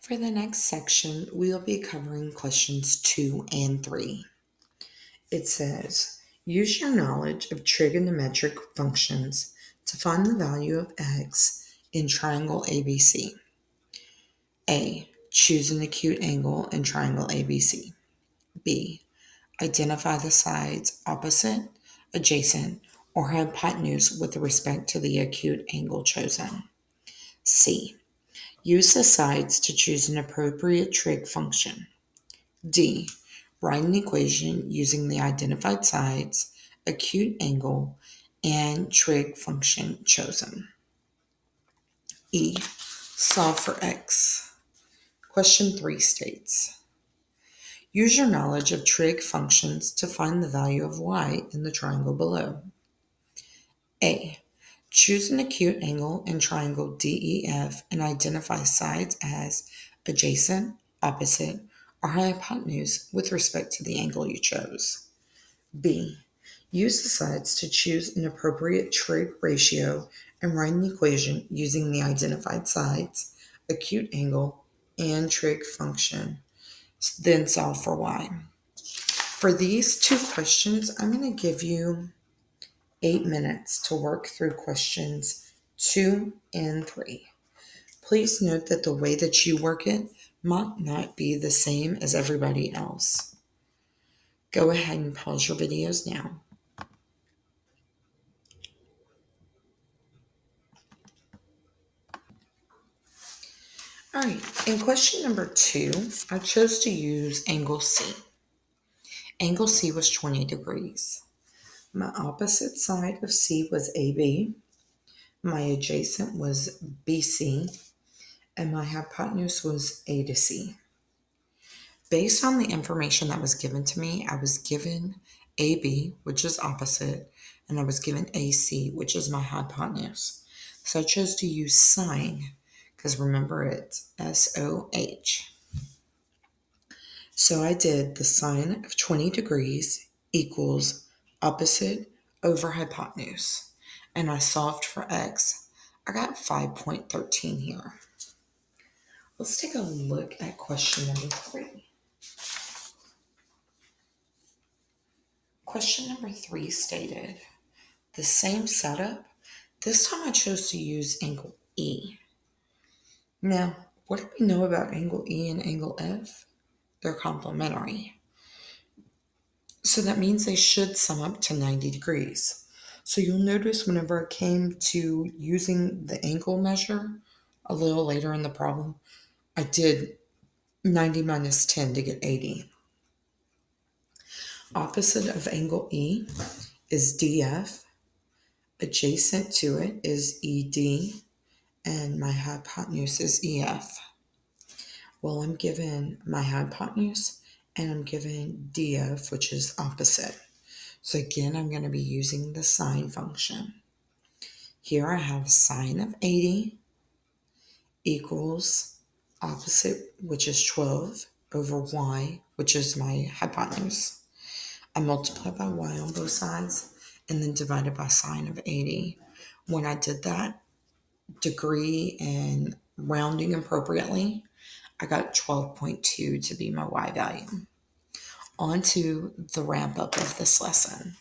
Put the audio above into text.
For the next section, we'll be covering questions 2 and 3. It says, use your knowledge of trigonometric functions to find the value of x in triangle ABC. A. Choose an acute angle in triangle ABC. B. Identify the sides opposite, adjacent, or hypotenuse with respect to the acute angle chosen. C. Use the sides to choose an appropriate trig function. D. Write an equation using the identified sides, acute angle, and trig function chosen. E. Solve for x. Question 3 states, use your knowledge of trig functions to find the value of y in the triangle below. A. Choose an acute angle in triangle DEF and identify sides as adjacent, opposite, or hypotenuse with respect to the angle you chose. B. Use the sides to choose an appropriate trig ratio and write an equation using the identified sides, acute angle, and trig function. Then solve for y. For these two questions, I'm going to give you 8 minutes to work through questions 2 and 3. Please note that the way that you work it might not be the same as everybody else. Go ahead and pause your videos now. Alright, in question number 2, I chose to use angle C. Angle C was 20 degrees. My opposite side of C was AB. My adjacent was BC. And my hypotenuse was A to C. Based on the information that was given to me, I was given AB, which is opposite, and I was given AC, which is my hypotenuse. So I chose to use sine, because remember it's SOH. So I did the sine of 20 degrees equals opposite over hypotenuse. And I solved for x. I got 5.13 here. Let's take a look at question number 3. Question number 3 stated, the same setup. This time I chose to use angle E. Now, what do we know about angle E and angle F? They're complementary. So that means they should sum up to 90 degrees. So you'll notice whenever it came to using the angle measure a little later in the problem, I did 90 minus 10 to get 80. Opposite of angle E is DF. Adjacent to it is ED. And my hypotenuse is EF. Well, I'm given my hypotenuse and I'm given DF, which is opposite. So again, I'm going to be using the sine function. Here I have sine of 80 equals opposite, which is 12, over y, which is my hypotenuse. I multiply by y on both sides and then divided by sine of 80. When I did that, degree and rounding appropriately, I got 12.2 to be my y value. On to the wrap up of this lesson.